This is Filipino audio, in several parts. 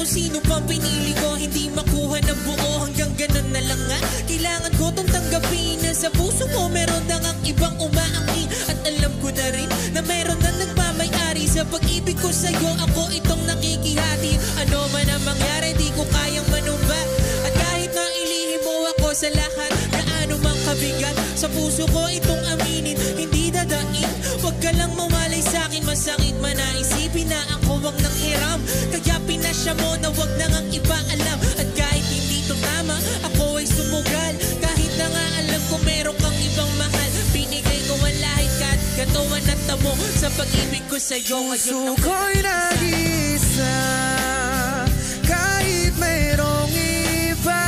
kung sino pang pinili ko, hindi makuha ng buo, hanggang ganun na lang nga. Kailangan ko tong tanggapin na sa puso mo meron na ngang ibang umaangkin. At alam ko na rin na meron na nagmamay-ari sa pag-ibig ko sa'yo, ako itong nakikihati. Ano man ang mangyari, di ko kayang manumba. At kahit na ilihim mo ako sa lahat, gaano mang kabigat, sa puso ko itong aminin, hindi dadain. Huwag ka lang mamalay sa'kin, masakit man na isipin na ako wag nang hiram. Kaya pinasya mo na wag na ngang iba alam. At kahit hindi to tama, ako ay sumugal. Kahit na nga alam ko meron kang ibang mahal, binigay ko ang lahit ka at katawan at tamo sa pag-ibig ko sa'yo. Puso ko'y nag-isa, kahit mayroong iba,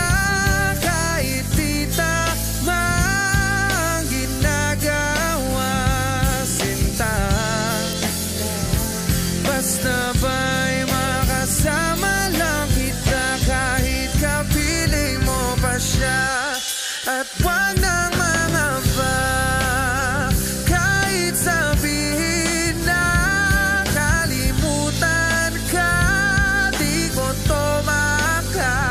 kahit di tama ang ginagawa, sinta. Basta ba'y makasama lang kita, kahit kapiling mo pa siya. At wag nang mangamba, kahit sabihin na kalimutan ka, di ko to makakaya.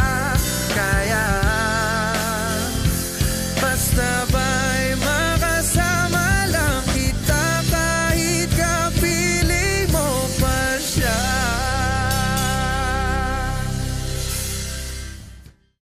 Basta ba